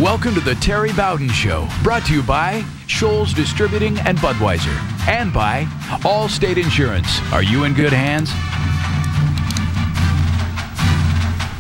Welcome to the Terry Bowden Show, brought to you by Scholl's Distributing and Budweiser, and by Allstate Insurance. Are you in good hands?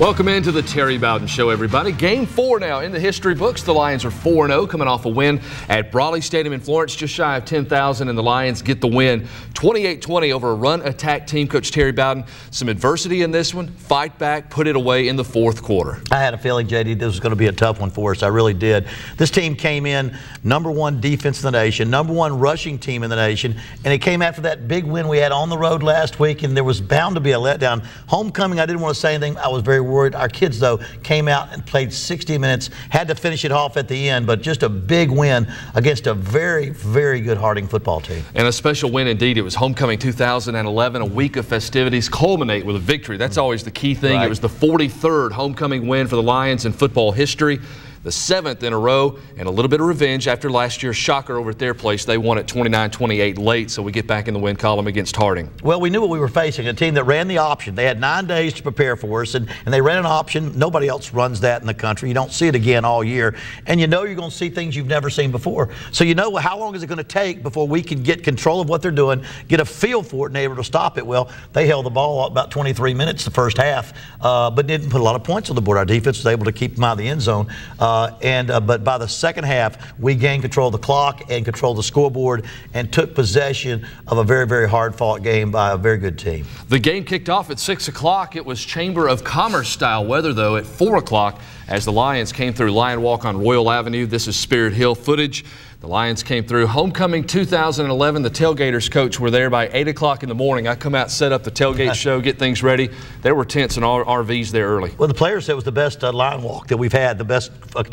Welcome into the Terry Bowden Show, everybody. Game 4 now in the history books. The Lions are 4-0, coming off a win at Brawley Stadium in Florence, just shy of 10,000, and the Lions get the win 28-20 over a run-attack team. Coach Terry Bowden, some adversity in this one, fight back, put it away in the fourth quarter. I had a feeling, JD, this was going to be a tough one for us. I really did. This team came in #1 defense in the nation, #1 rushing team in the nation, and it came after that big win we had on the road last week, and there was bound to be a letdown. Homecoming, I didn't want to say anything. I was very worried. Our kids, though, came out and played 60 minutes, had to finish it off at the end, but just a big win against a very, very good Harding football team. And a special win indeed. It was Homecoming 2011, a week of festivities culminate with a victory. That's always the key thing. Right. It was the 43rd homecoming win for the Lions in football history, the 7th in a row, and a little bit of revenge after last year's shocker over at their place. They won at 29-28 late, so we get back in the win column against Harding. Well, we knew what we were facing, a team that ran the option. They had 9 days to prepare for us, and they ran an option. Nobody else runs that in the country. You don't see it again all year, and you know you're going to see things you've never seen before. So you know how long is it going to take before we can get control of what they're doing, get a feel for it, and able to stop it. Well, they held the ball about 23 minutes the first half, but didn't put a lot of points on the board. Our defense was able to keep them out of the end zone, but by the second half, we gained control of the clock and control of the scoreboard and took possession of a very, very hard-fought game by a very good team. The game kicked off at 6 o'clock. It was Chamber of Commerce-style weather, though, at 4 o'clock as the Lions came through Lion Walk on Royal Avenue. This is Spirit Hill footage. The Lions came through. Homecoming 2011, the tailgaters coach were there by 8 o'clock in the morning. I come out, set up the tailgate show, get things ready. There were tents and RVs there early. Well, the players said it was the best Lion Walk that we've had, the best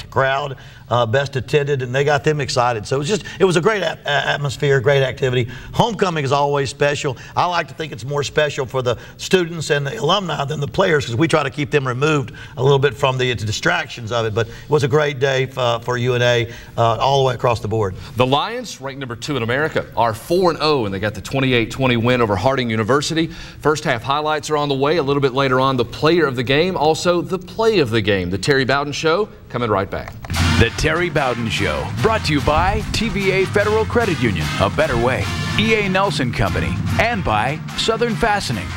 crowd, best attended, and they got them excited. So it was a great atmosphere, great activity. Homecoming is always special. I like to think it's more special for the students and the alumni than the players, because we try to keep them removed a little bit from the distractions of it. But it was a great day for UNA all the way across the board. The Lions, ranked #2 in America, are 4-0, and they got the 28-20 win over Harding University. First half highlights are on the way. A little bit later on, the player of the game, also the play of the game. The Terry Bowden Show, coming right back. The Terry Bowden Show, brought to you by TVA Federal Credit Union, a better way, E.A. Nelson Company, and by Southern Fastening.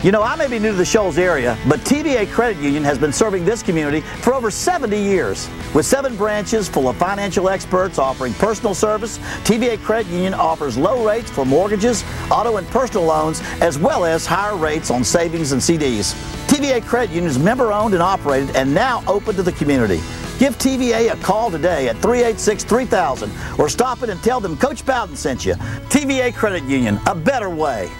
You know, I may be new to the Shoals area, but TVA Credit Union has been serving this community for over 70 years. With 7 branches full of financial experts offering personal service, TVA Credit Union offers low rates for mortgages, auto and personal loans, as well as higher rates on savings and CDs. TVA Credit Union is member-owned and operated and now open to the community. Give TVA a call today at 386-3000 or stop in and tell them Coach Bowden sent you. TVA Credit Union, a better way.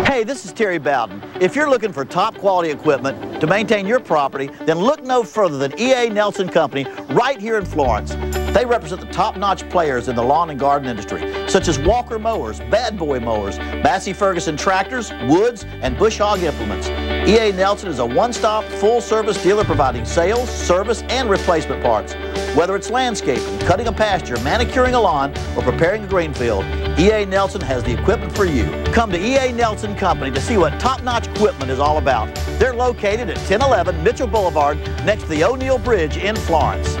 Hey, this is Terry Bowden. If you're looking for top quality equipment to maintain your property, then look no further than E.A. Nelson Company right here in Florence. They represent the top-notch players in the lawn and garden industry, such as Walker Mowers, Bad Boy Mowers, Massey Ferguson Tractors, Woods, and Bush Hog Implements. E.A. Nelson is a one-stop, full-service dealer providing sales, service, and replacement parts. Whether it's landscaping, cutting a pasture, manicuring a lawn, or preparing a green field, E.A. Nelson has the equipment for you. Come to E.A. Nelson Company to see what top-notch equipment is all about. They're located at 1011 Mitchell Boulevard next to the O'Neill Bridge in Florence.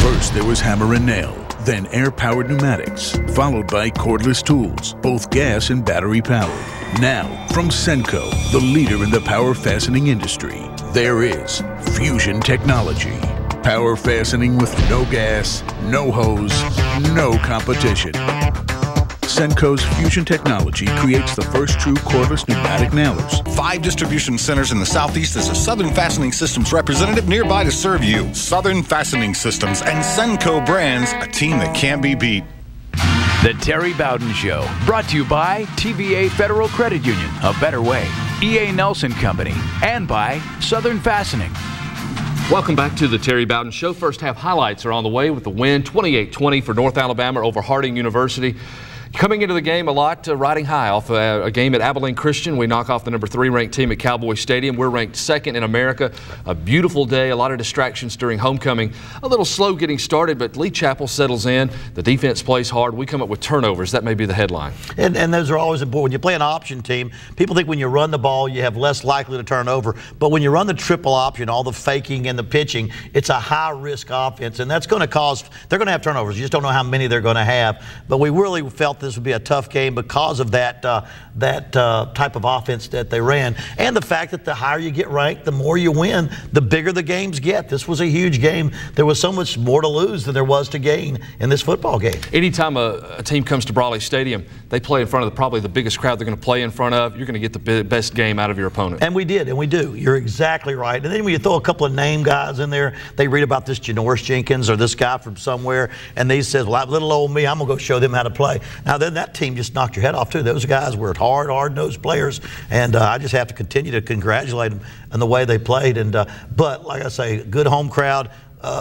First there was hammer and nail, then air-powered pneumatics, followed by cordless tools, both gas and battery-powered. Now, from Senco, the leader in the power fastening industry, there is Fusion Technology. Power fastening with no gas, no hose, no competition. Senco's Fusion Technology creates the first true cordless pneumatic nailers. 5 distribution centers in the Southeast as a Southern Fastening Systems representative nearby to serve you. Southern Fastening Systems and Senco brands, a team that can't be beat. The Terry Bowden Show, brought to you by TVA Federal Credit Union, a better way, E.A. Nelson Company, and by Southern Fastening. Welcome back to the Terry Bowden Show. First half highlights are on the way with the win 28-20 for North Alabama over Harding University. Coming into the game a lot, riding high off a game at Abilene Christian. We knock off the number 3 ranked team at Cowboy Stadium. We're ranked 2nd in America. A beautiful day, a lot of distractions during homecoming. A little slow getting started, but Lee Chapel settles in. The defense plays hard. We come up with turnovers. That may be the headline. And those are always important. When you play an option team, people think when you run the ball, you have less likely to turn over. But when you run the triple option, all the faking and the pitching, it's a high-risk offense, and that's going to cause – they're going to have turnovers. You just don't know how many they're going to have. But we really felt this would be a tough game because of that type of offense that they ran, and the fact that the higher you get ranked, the more you win, the bigger the games get. This was a huge game. There was so much more to lose than there was to gain in this football game. Anytime a team comes to Brawley Stadium, they play in front of probably the biggest crowd they're going to play in front of. You're going to get the best game out of your opponent. And we did, and we do. You're exactly right. And then when you throw a couple of name guys in there, they read about this Janoris Jenkins or this guy from somewhere, and they says, well, little old me, I'm going to go show them how to play. Now, then that team just knocked your head off, too. Those guys were hard-nosed players, and I just have to continue to congratulate them on the way they played. And but, like I say, good home crowd.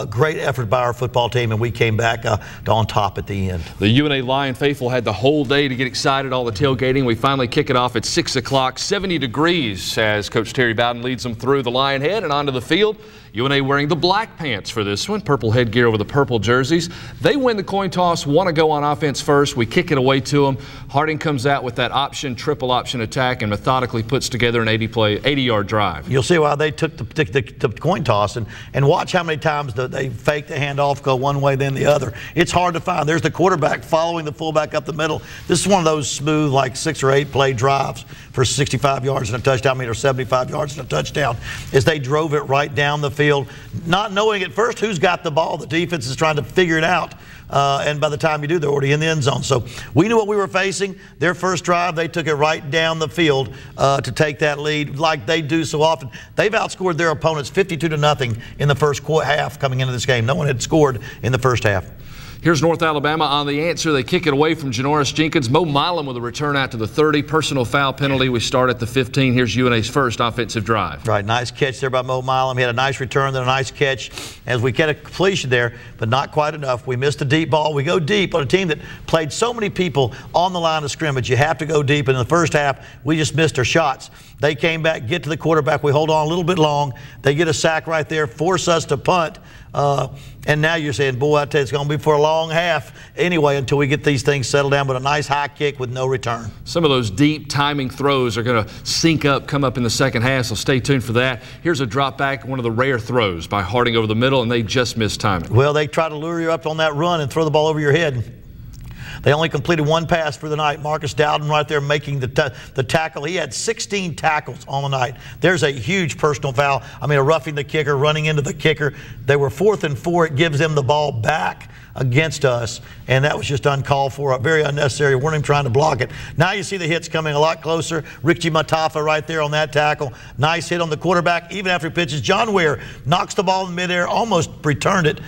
Great effort by our football team, and we came back on top at the end. The UNA Lion faithful had the whole day to get excited, all the tailgating. We finally kick it off at 6 o'clock, 70 degrees as Coach Terry Bowden leads them through the Lion Head and onto the field. UNA wearing the black pants for this one, purple headgear over the purple jerseys. They win the coin toss, want to go on offense first. We kick it away to them. Harding comes out with that triple option attack and methodically puts together an 80-yard drive. You'll see why they took the coin toss, and watch how many times they fake the handoff, go one way, then the other. It's hard to find. There's the quarterback following the fullback up the middle. This is one of those smooth, like 6 or 8 play drives for 65 yards and a touchdown, or 75 yards and a touchdown, as they drove it right down the field, not knowing at first who's got the ball. The defense is trying to figure it out. And by the time you do, they're already in the end zone. So we knew what we were facing. Their first drive, they took it right down the field to take that lead like they do so often. They've outscored their opponents 52-0 in the first half coming into this game. No one had scored in the first half. Here's North Alabama on the answer. They kick it away from Janoris Jenkins. Mo Milam with a return out to the 30. Personal foul penalty. We start at the 15. Here's UNA's first offensive drive. Right, nice catch there by Mo Milam. He had a nice return, then a nice catch as we get a completion there, but not quite enough. We missed a deep ball. We go deep on a team that played so many people on the line of scrimmage. You have to go deep. And in the first half, we just missed our shots. They came back, get to the quarterback. We hold on a little bit long. They get a sack right there, force us to punt. And now you're saying, boy, I tell you, it's going to be for a long half anyway until we get these things settled down, but a nice high kick with no return. Some of those deep timing throws are going to sync up, come up in the second half, so stay tuned for that. Here's a drop back, one of the rare throws by Harding over the middle, and they just missed timing. Well, they try to lure you up on that run and throw the ball over your head. They only completed one pass for the night. Marcus Bowden right there making the tackle. He had 16 tackles on the night. There's a huge personal foul. I mean, a roughing the kicker, running into the kicker. They were 4th and 4. It gives them the ball back against us, and that was just uncalled for, very unnecessary. We weren't even trying to block it. Now you see the hits coming a lot closer. Richie Matafa right there on that tackle. Nice hit on the quarterback, even after he pitches. John Weir knocks the ball in midair, almost returned it,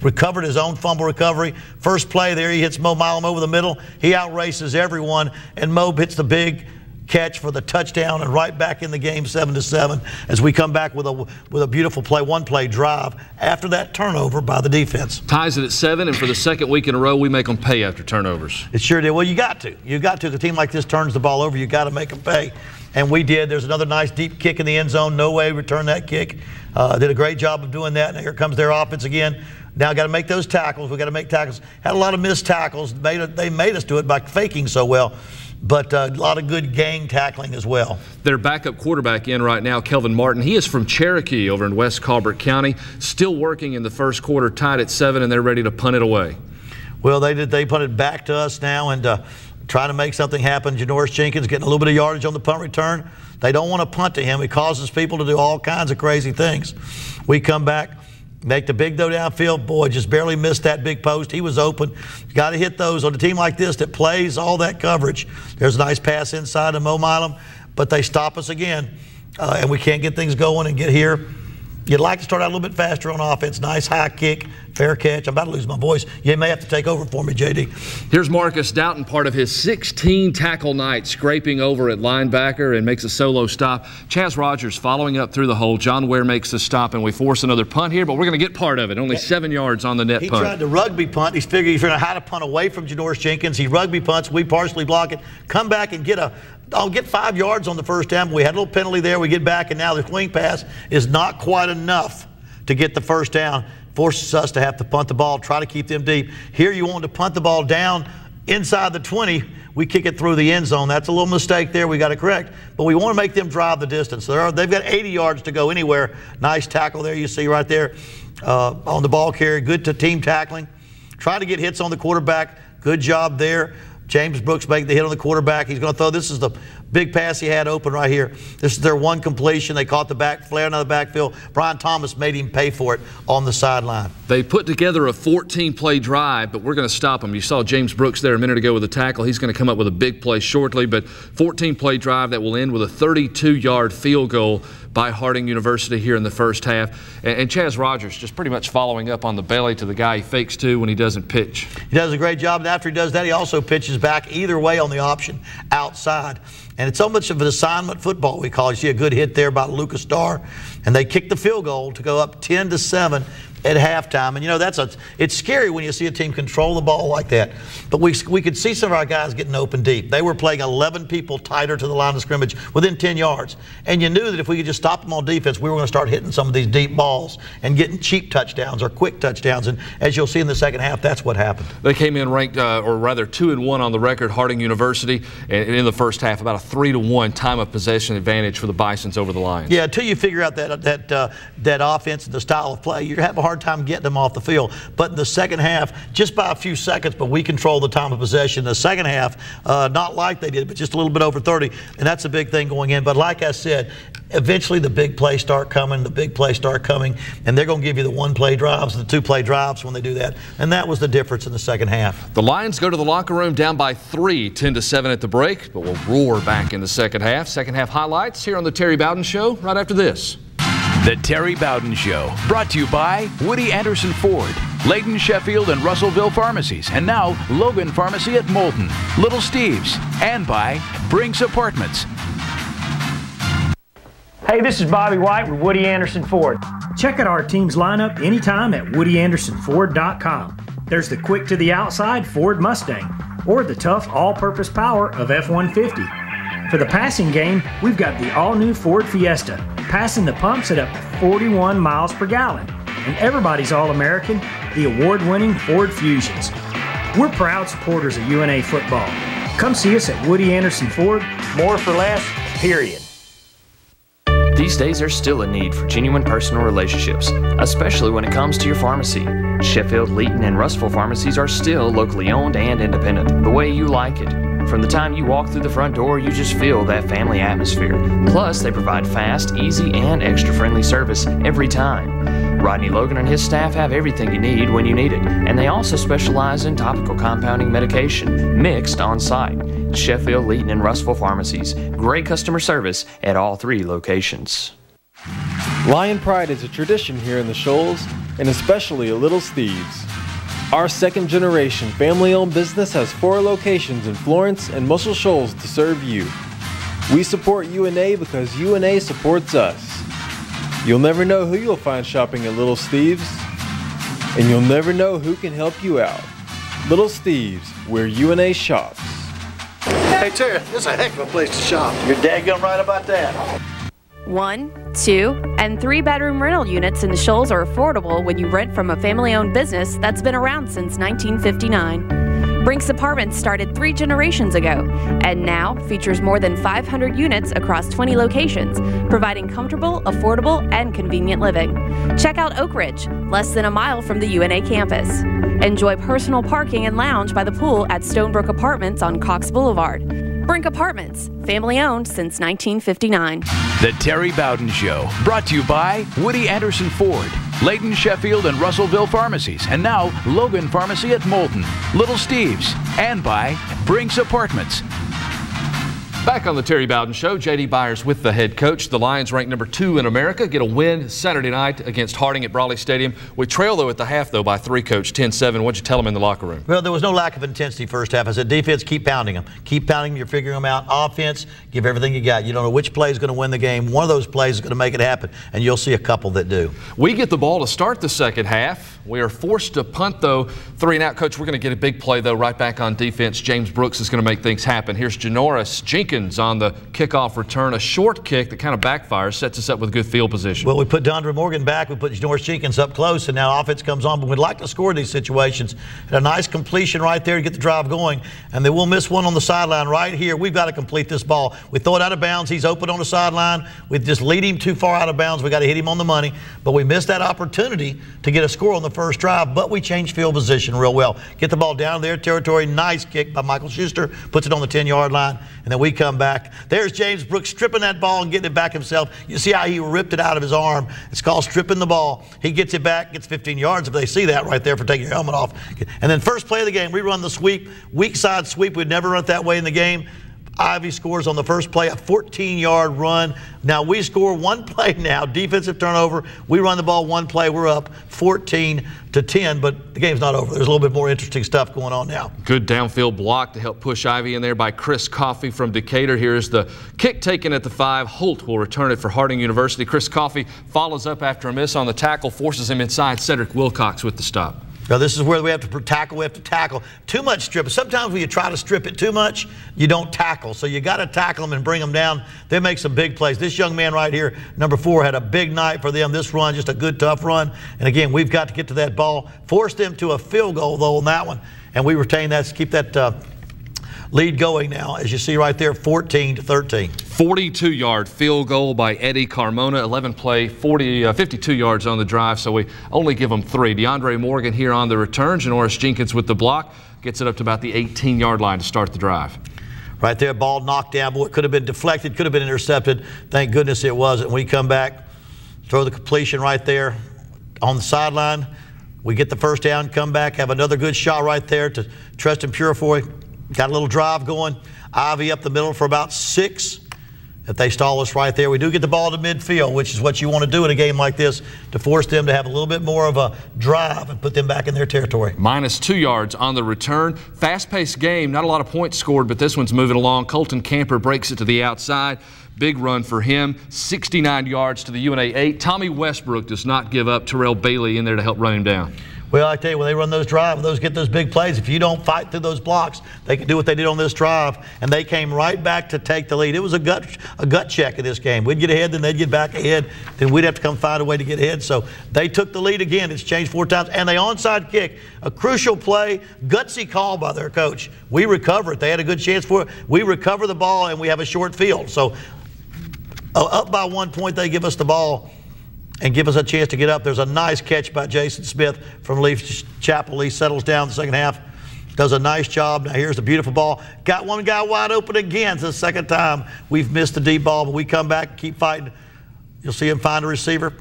recovered his own fumble recovery. First play there, he hits Mo Milam over the middle. He outraces everyone, and Mo hits the big catch for the touchdown and right back in the game 7-7 as we come back with a beautiful one-play drive after that turnover by the defense. Ties it at 7, and for the second week in a row, we make them pay after turnovers. It sure did. Well, you got to. You got to. If a team like this turns the ball over, you got to make them pay. And we did. There's another nice deep kick in the end zone. No way return that kick. Did a great job of doing that. And here comes their offense again. Now got to make those tackles. We got to make tackles. Had a lot of missed tackles. They made us do it by faking so well. But a lot of good gang tackling as well. Their backup quarterback in right now, Kelvin Martin. He is from Cherokee over in West Colbert County. Still working in the first quarter, tied at 7, and they're ready to punt it away. Well, they punted back to us now and trying to make something happen. Janoris Jenkins getting a little bit of yardage on the punt return. They don't want to punt to him. It causes people to do all kinds of crazy things. We come back. Make the big throw downfield. Boy, just barely missed that big post. He was open. Got to hit those on a team like this that plays all that coverage. There's a nice pass inside to Mo Milam, but they stop us again, and we can't get things going and get here. You'd like to start out a little bit faster on offense. Nice high kick, Fair catch. I'm about to lose my voice. You may have to take over for me, JD. Here's Marcus Doughton, part of his 16 tackle night, scraping over at linebacker and makes a solo stop. Chaz Rogers following up through the hole. John Ware makes the stop, and we force another punt here, but we're going to get part of it. Only 7 yards on the net punt. He tried to rugby punt. He's figuring how to punt away from Janoris Jenkins. He rugby punts. We partially block it. Come back and get 5 yards on the first down. We had a little penalty there. We get back, and now the swing pass is not quite enough to get the first down. Forces us to have to punt the ball, try to keep them deep. Here you want to punt the ball down inside the 20. We kick it through the end zone. That's a little mistake there we got to correct. But we want to make them drive the distance. They've got 80 yards to go anywhere. Nice tackle there you see right there on the ball carrier. Good team tackling. Try to get hits on the quarterback. Good job there. James Brooks making the hit on the quarterback. He's going to throw. This is the big pass he had open right here. This is their one completion. They caught the back flare out of the backfield. Brian Thomas made him pay for it on the sideline. They put together a 14-play drive, but we're going to stop them. You saw James Brooks there a minute ago with a tackle. He's going to come up with a big play shortly, but 14-play drive that will end with a 32-yard field goal by Harding University here in the first half. And Chaz Rogers just pretty much following up on the belly to the guy he fakes to when he doesn't pitch. He does a great job, and after he does that, he also pitches back either way on the option outside. And it's so much of an assignment football, we call it. You see a good hit there by Lucas Starr, and they kick the field goal to go up 10-7 at halftime. And, you know, it's scary when you see a team control the ball like that. But we could see some of our guys getting open deep. They were playing 11 people tighter to the line of scrimmage within 10 yards. And you knew that if we could just stop them on defense, we were going to start hitting some of these deep balls and getting cheap touchdowns or quick touchdowns. And as you'll see in the second half, that's what happened. They came in ranked, or rather 2-1 on the record, Harding University, and in the first half, about a 3-1 time of possession advantage for the Bisons over the Lions. Yeah, until you figure out that offense and the style of play, you have a hard time getting them off the field. But in the second half, just by a few seconds, but we control the time of possession. The second half, not like they did, but just a little bit over 30, and that's a big thing going in. But like I said, eventually the big plays start coming, and they're going to give you the one-play drives, the two-play drives when they do that. And that was the difference in the second half. The Lions go to the locker room down by 3, 10-7 at the break, but will roar back in the second half. Second half highlights here on the Terry Bowden Show right after this. The Terry Bowden Show, brought to you by Woody Anderson Ford, Layton Sheffield and Russellville Pharmacies, and now Logan Pharmacy at Moulton, Little Steve's, and by Brinks Apartments. Hey, this is Bobby White with Woody Anderson Ford. Check out our team's lineup anytime at WoodyAndersonFord.com. There's the quick to the outside Ford Mustang, or the tough all-purpose power of F-150. For the passing game, we've got the all-new Ford Fiesta, passing the pumps at up to 41 miles per gallon. And everybody's All-American, the award-winning Ford Fusions. We're proud supporters of UNA football. Come see us at Woody Anderson Ford, more for less, period. These days, there's still a need for genuine personal relationships, especially when it comes to your pharmacy. Sheffield, Leeton, and Russellville pharmacies are still locally owned and independent, the way you like it. From the time you walk through the front door, you just feel that family atmosphere. Plus, they provide fast, easy, and extra-friendly service every time. Rodney Logan and his staff have everything you need when you need it, and they also specialize in topical compounding medication, mixed on-site. Sheffield, Leeton, and Russellville pharmacies. Great customer service at all 3 locations. Lion Pride is a tradition here in the Shoals, and especially at Little Steve's. Our second-generation family-owned business has 4 locations in Florence and Muscle Shoals to serve you. We support UNA because UNA supports us. You'll never know who you'll find shopping at Little Steve's, and you'll never know who can help you out. Little Steve's, where UNA shops. Hey Terry, this is a heck of a place to shop. You're daggone right about that. 1, 2, and 3-bedroom rental units in the Shoals are affordable when you rent from a family-owned business that's been around since 1959. Brinks Apartments started 3 generations ago and now features more than 500 units across 20 locations, providing comfortable, affordable, and convenient living. Check out Oak Ridge, less than a mile from the UNA campus. Enjoy personal parking and lounge by the pool at Stonebrook Apartments on Cox Boulevard. Brink Apartments, family-owned since 1959. The Terry Bowden Show, brought to you by Woody Anderson Ford, Layton Sheffield and Russellville Pharmacies, and now Logan Pharmacy at Moulton, Little Steve's, and by Brinks Apartments. Back on the Terry Bowden Show, J.D. Byers with the head coach. The Lions, ranked number 2 in America, get a win Saturday night against Harding at Brawley Stadium. We trail, though, at the half, though, by 3, Coach, 10-7. What'd you tell them in the locker room? Well, there was no lack of intensity first half. I said, defense, keep pounding them. Keep pounding them. You're figuring them out. Offense, give everything you got. You don't know which play is going to win the game. One of those plays is going to make it happen, and you'll see a couple that do. We get the ball to start the second half. We are forced to punt, though, 3 and out. Coach, we're going to get a big play, though, right back on defense. James Brooks is going to make things happen. Here's Janoris Jenkins on the kickoff return. A short kick that kind of backfires, sets us up with good field position. Well, we put Dondre Morgan back. We put Janoris Jenkins up close, and now offense comes on. But we'd like to score these situations. And a nice completion right there to get the drive going. And then we'll miss one on the sideline right here. We've got to complete this ball. We throw it out of bounds. He's open on the sideline. We just lead him too far out of bounds. We got to hit him on the money. But we missed that opportunity to get a score on the first drive. But we changed field position real well. Get the ball down their territory. Nice kick by Michael Schuster. Puts it on the 10-yard line. And then we come back. There's James Brooks stripping that ball and getting it back himself. You see how he ripped it out of his arm. It's called stripping the ball. He gets it back, gets 15 yards if they see that right there for taking your helmet off. And then first play of the game, we run the sweep, weak side sweep. We'd never run it that way in the game. Ivy scores on the first play, a 14-yard run. Now we score one play now, defensive turnover. We run the ball one play. We're up 14-10, but the game's not over. There's a little bit more interesting stuff going on now. Good downfield block to help push Ivy in there by Chris Coffey from Decatur. Here's the kick taken at the 5. Holt will return it for Harding University. Chris Coffey follows up after a miss on the tackle, forces him inside. Cedric Wilcox with the stop. Now this is where we have to tackle. We have to tackle. Too much strip. Sometimes when you try to strip it too much, you don't tackle. So you got to tackle them and bring them down. They make some big plays. This young man right here, number 4, had a big night for them. This run, just a good, tough run. And again, we've got to get to that ball. Force them to a field goal, though, on that one. And we retain that, keep that lead going now, as you see right there, 14-13. 42-yard field goal by Eddie Carmona. 11 play, 52 yards on the drive, so we only give them 3. DeAndre Morgan here on the return. Janoris Jenkins with the block. Gets it up to about the 18-yard line to start the drive. Right there, ball knocked down. Boy, it could have been deflected, could have been intercepted. Thank goodness it wasn't. We come back, throw the completion right there on the sideline. We get the first down, come back, have another good shot right there to Tristan Purifoy. Got a little drive going. Ivy up the middle for about 6. If they stall us right there, we do get the ball to midfield, which is what you want to do in a game like this, to force them to have a little bit more of a drive and put them back in their territory. Minus 2 yards on the return. Fast-paced game, not a lot of points scored, but this one's moving along. Colton Camper breaks it to the outside. Big run for him. 69 yards to the UNA 8. Tommy Westbrook does not give up. Terrell Bailey in there to help run him down. Well, I tell you, when they run those drives, get those big plays, if you don't fight through those blocks, they can do what they did on this drive, and they came right back to take the lead. It was a gut check in this game. We'd get ahead, then they'd get back ahead, then we'd have to come find a way to get ahead. So they took the lead again. It's changed 4 times, and they onside kick, a crucial play, gutsy call by their coach. We recover it. They had a good chance for it. We recover the ball, and we have a short field. So up by 1 point, they give us the ball and give us a chance to get up. There's a nice catch by Jason Smith from Leaf Chapel. He settles down the second half, does a nice job. Now here's the beautiful ball. Got one guy wide open again. It's the second time we've missed the deep ball, but we come back, keep fighting. You'll see him find a receiver.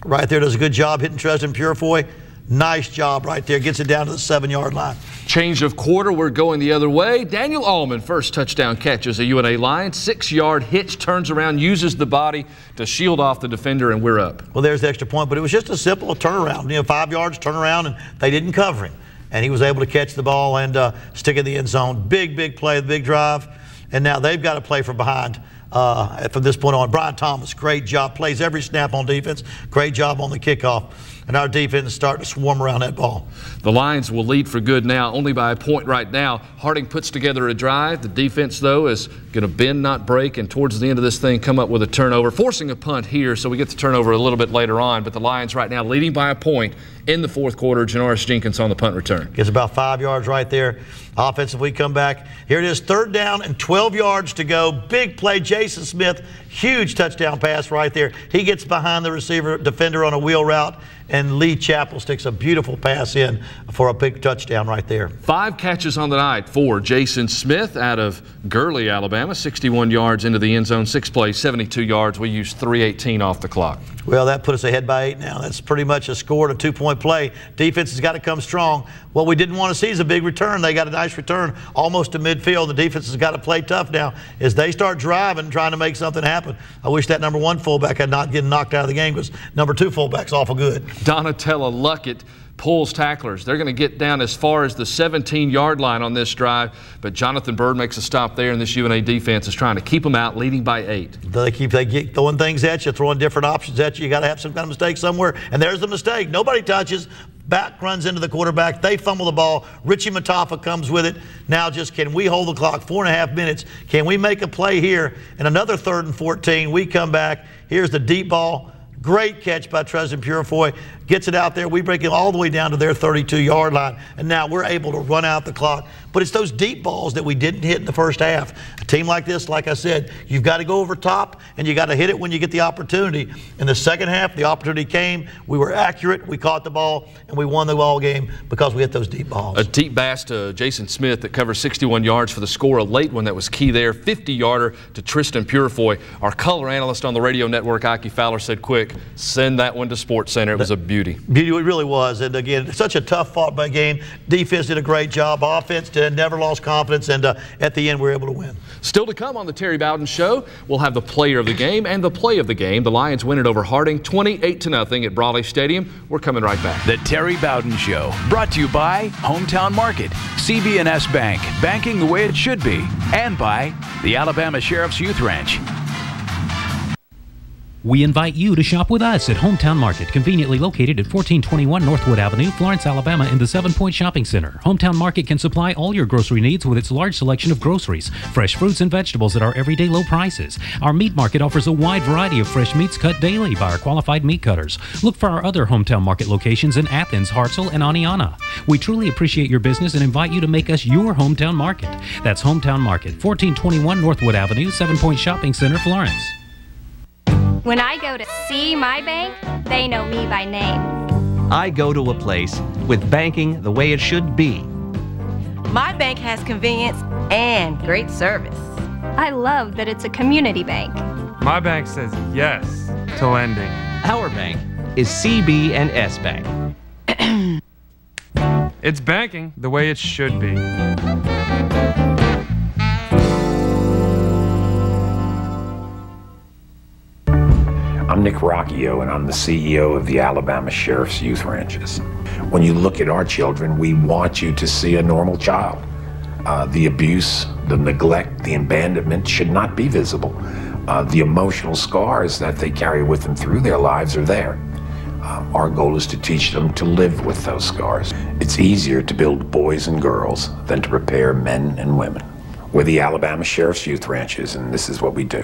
Right there, does a good job hitting Tristan Purifoy. Nice job right there. Gets it down to the 7-yard line. Change of quarter. We're going the other way. Daniel Allman, first touchdown catch as a UNA Lion. 6-yard hitch, turns around, uses the body to shield off the defender, and we're up. Well, there's the extra point, but it was just a simple turnaround. 5 yards, turn around, and they didn't cover him. And he was able to catch the ball and stick it in the end zone. Big play, big drive. And now they've got to play from behind from this point on. Brian Thomas, great job. Plays every snap on defense. Great job on the kickoff. And our defense is starting to swarm around that ball. The Lions will lead for good now, only by a point right now. Harding puts together a drive. The defense, though, is going to bend, not break, and towards the end of this thing come up with a turnover, forcing a punt here, so we get the turnover a little bit later on. But the Lions right now leading by a point in the fourth quarter. Janoris Jenkins on the punt return. Gets about 5 yards right there. Offensive, we come back. Here it is, 3rd down and 12 yards to go. Big play, Jason Smith, huge touchdown pass right there. He gets behind the receiver, defender on a wheel route, and Lee Chappell sticks a beautiful pass in for a big touchdown right there. 5 catches on the night for Jason Smith out of Gurley, Alabama. 61 yards into the end zone, 6 plays, 72 yards. We used 3:18 off the clock. Well, that put us ahead by 8 now. That's pretty much a score and a 2-point play. Defense has got to come strong. What we didn't want to see is a big return. They got a nice return almost to midfield. The defense has got to play tough now as they start driving, trying to make something happen. I wish that number 1 fullback had not getting knocked out of the game because number 2 fullback's awful good. Donatella Luckett pulls tacklers. They're going to get down as far as the 17-yard line on this drive, but Jonathan Bird makes a stop there, and this UNA defense is trying to keep them out, leading by 8. They keep throwing things at you, throwing different options at you. You got to have some kind of mistake somewhere, and there's the mistake. Nobody touches. Back runs into the quarterback. They fumble the ball. Richie Matafa comes with it. Now just can we hold the clock 4.5 minutes? Can we make a play here? And another 3rd and 14. We come back. Here's the deep ball. Great catch by Treston Purifoy. Gets it out there. We break it all the way down to their 32-yard line, and now we're able to run out the clock. But it's those deep balls that we didn't hit in the first half. A team like this, like I said, you've got to go over top, and you got to hit it when you get the opportunity. In the second half, the opportunity came. We were accurate. We caught the ball, and we won the ball game because we hit those deep balls. A deep pass to Jason Smith that covers 61 yards for the score. A late one that was key there. 50-yarder to Treston Purifoy. Our color analyst on the radio network, Ike Fowler, said, quick, send that one to Sports Center. It was a beauty. Beauty, it really was. And again, such a tough fought by game. Defense did a great job. Offense never lost confidence, and at the end we were able to win. Still to come on the Terry Bowden Show, we'll have the player of the game and the play of the game. The Lions win it over Harding 28-0 at Brawley Stadium. We're coming right back. The Terry Bowden Show, brought to you by Hometown Market, CB&S Bank, banking the way it should be, and by the Alabama Sheriff's Youth Ranch. We invite you to shop with us at Hometown Market, conveniently located at 1421 Northwood Avenue, Florence, Alabama, in the 7 Point Shopping Center. Hometown Market can supply all your grocery needs with its large selection of groceries, fresh fruits and vegetables at our everyday low prices. Our meat market offers a wide variety of fresh meats cut daily by our qualified meat cutters. Look for our other Hometown Market locations in Athens, Hartselle, and Aniana. We truly appreciate your business and invite you to make us your Hometown Market. That's Hometown Market, 1421 Northwood Avenue, 7 Point Shopping Center, Florence. When I go to see my bank, they know me by name. I go to a place with banking the way it should be. My bank has convenience and great service. I love that it's a community bank. My bank says yes to lending. Our bank is CB&S Bank. It's banking the way it should be. I'm Nick Rocchio, and I'm the CEO of the Alabama Sheriff's Youth Ranches. When you look at our children, we want you to see a normal child. The abuse, the neglect, the abandonment should not be visible. The emotional scars that they carry with them through their lives are there. Our goal is to teach them to live with those scars. It's easier to build boys and girls than to prepare men and women. We're the Alabama Sheriff's Youth Ranches, and this is what we do.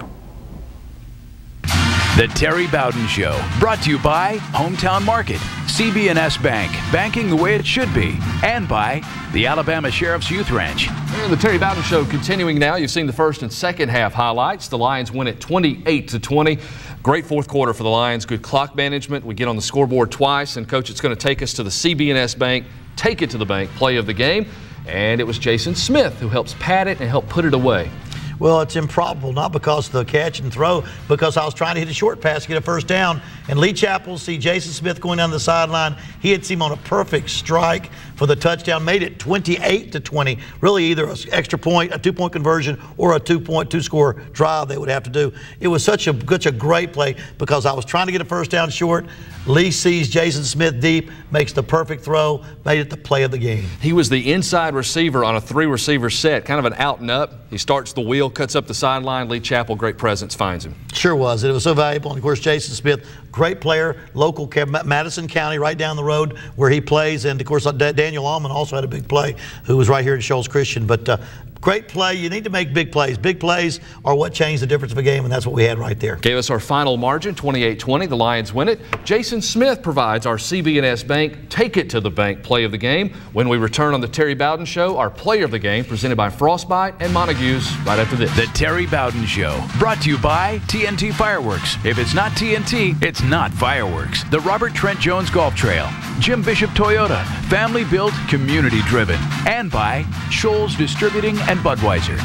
The Terry Bowden Show, brought to you by Hometown Market, CB&S Bank, banking the way it should be, and by the Alabama Sheriff's Youth Ranch. And the Terry Bowden Show continuing now. You've seen the first and second half highlights. The Lions win it 28-20. Great fourth quarter for the Lions. Good clock management. We get on the scoreboard twice, and Coach, it's going to take us to the CB&S Bank, take it to the bank, play of the game. And it was Jason Smith who helps pad it and help put it away. Well, it's improbable, not because of the catch and throw, because I was trying to hit a short pass to get a first down. And Lee Chappell see Jason Smith going down the sideline. He hits him on a perfect strike for the touchdown, made it 28-20. Really either an extra point, a 2-point conversion, or a two-score drive they would have to do. It was such a great play because I was trying to get a first down short. Lee sees Jason Smith deep, makes the perfect throw, made it the play of the game. He was the inside receiver on a 3-receiver set, kind of an out and up. He starts the wheel, cuts up the sideline. Lee Chappell, great presence, finds him. Sure was. It was so valuable. And, of course, Jason Smith, great player, local Madison County, right down the road where he plays. And, of course, Daniel Allman also had a big play, who was right here at Shoals Christian. But great play. You need to make big plays. Big plays are what changed the difference of a game, and that's what we had right there. Gave us our final margin, 28-20. The Lions win it. Jason Smith provides our CB&S Bank Take It to the Bank play of the game. When we return on the Terry Bowden Show, our player of the game presented by Frostbite and Montague's right after this. The Terry Bowden Show, brought to you by TNT Fireworks. If it's not TNT, it's not fireworks. The Robert Trent Jones Golf Trail, Jim Bishop Toyota, family built, community driven, and by Shoals Distributing and Budweiser.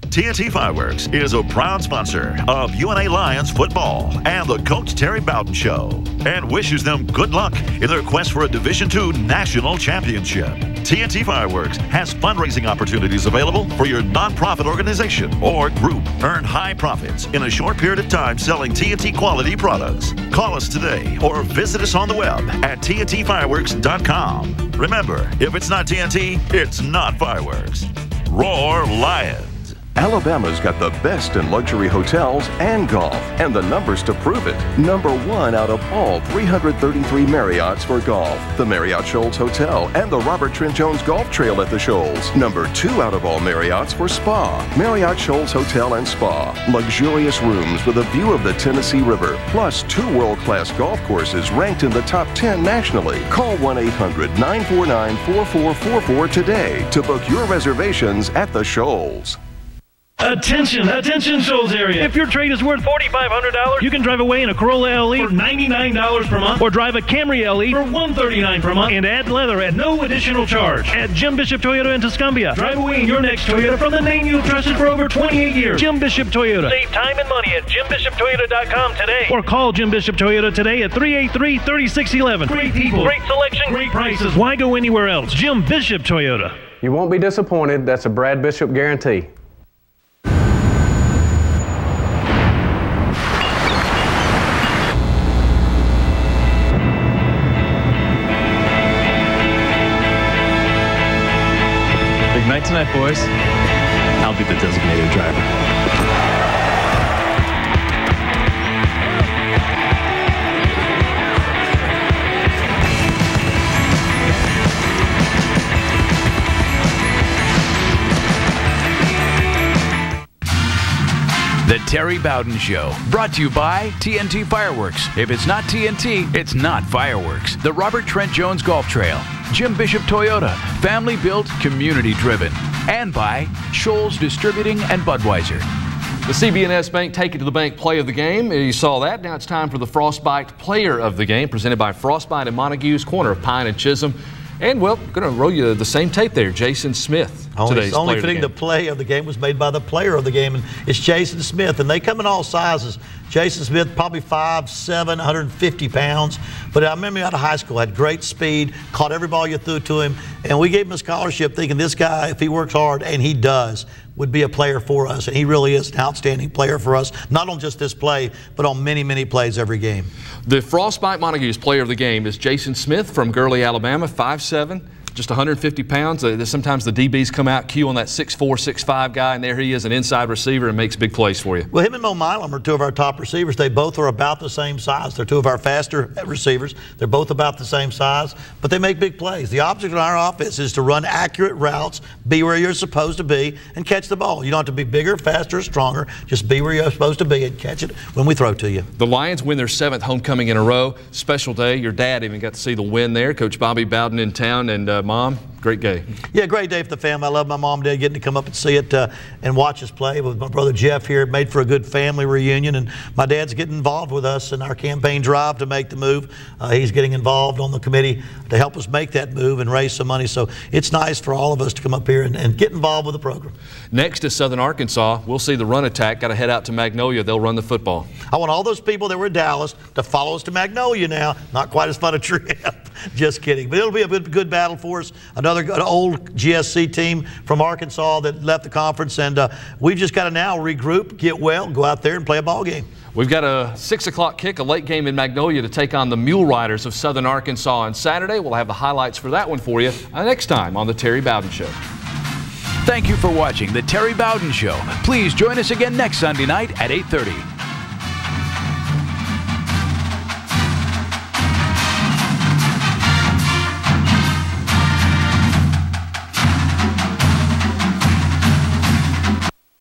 TNT Fireworks is a proud sponsor of UNA Lions football and the Coach Terry Bowden Show, and wishes them good luck in their quest for a Division II national championship. TNT Fireworks has fundraising opportunities available for your nonprofit organization or group. Earn high profits in a short period of time selling TNT quality products. Call us today or visit us on the web at TNTfireworks.com. Remember, if it's not TNT, it's not fireworks. Roar Lions. Alabama's got the best in luxury hotels and golf, and the numbers to prove it. #1 out of all 333 Marriotts for golf, the Marriott Shoals Hotel and the Robert Trent Jones Golf Trail at the Shoals. #2 out of all Marriotts for spa, Marriott Shoals Hotel and Spa. Luxurious rooms with a view of the Tennessee River, plus 2 world-class golf courses ranked in the top 10 nationally. Call 1-800-949-4444 today to book your reservations at the Shoals. Attention Shoals area. If your trade is worth $4,500, you can drive away in a Corolla LE for $99 per month, or drive a Camry LE for $139 per month and add leather at no additional charge. At Jim Bishop Toyota in Tuscumbia, drive away in your next Toyota from the name you've trusted for over 28 years. Jim Bishop Toyota. Save time and money at JimBishopToyota.com today, or call Jim Bishop Toyota today at 383-3611. Great people, great selection, great prices. Why go anywhere else? Jim Bishop Toyota. You won't be disappointed. That's a Brad Bishop guarantee. Night tonight, boys. I'll be the designated driver. The Terry Bowden Show, brought to you by TNT Fireworks. If it's not TNT, it's not fireworks. The Robert Trent Jones Golf Trail, Jim Bishop Toyota, family-built, community-driven. And by Shoals Distributing and Budweiser. The CB&S Bank Take It to the Bank play of the game. You saw that. Now it's time for the Frostbite player of the game, presented by Frostbite and Montague's, corner of Pine and Chisholm. And, well, going to roll you the same tape there, Jason Smith. Only fitting the play of the game was made by the player of the game, and it's Jason Smith. And they come in all sizes. Jason Smith, probably 5'7", 150 pounds. But I remember out of high school, had great speed, caught every ball you threw to him. And we gave him a scholarship thinking this guy, if he works hard, and he does, would be a player for us. And he really is an outstanding player for us, not on just this play, but on many, many plays every game. The Frostbite Montague's player of the game is Jason Smith from Gurley, Alabama, 5'7", just 150 pounds. Sometimes the DBs come out, cue on that 6'4", 6'5" guy, and there he is, an inside receiver, and makes big plays for you. Well, him and Mo Milam are 2 of our top receivers. They both are about the same size. They're 2 of our faster receivers. They're both about the same size, but they make big plays. The object of our offense is to run accurate routes, be where you're supposed to be, and catch the ball. You don't have to be bigger, faster, stronger. Just be where you're supposed to be and catch it when we throw to you. The Lions win their 7th homecoming in a row. Special day. Your dad even got to see the win there. Coach Bobby Bowden in town, and Mom, great day. Yeah, great day for the family. I love my mom and dad getting to come up and see it and watch us play. With my brother Jeff here, it made for a good family reunion, and my dad's getting involved with us in our campaign drive to make the move. He's getting involved on the committee to help us make that move and raise some money. So it's nice for all of us to come up here and get involved with the program. Next is Southern Arkansas. We'll see the run attack. Got to head out to Magnolia. They'll run the football. I want all those people that were in Dallas to follow us to Magnolia now. Not quite as fun a trip. Just kidding. But it'll be a good battle for us. Another good old GSC team from Arkansas that left the conference, and we've just got to now regroup, get well, go out there and play a ball game. We've got a 6 o'clock kick, a late game in Magnolia to take on the Mule Riders of Southern Arkansas on Saturday. We'll have the highlights for that one for you next time on The Terry Bowden Show. Thank you for watching The Terry Bowden Show. Please join us again next Sunday night at 8:30.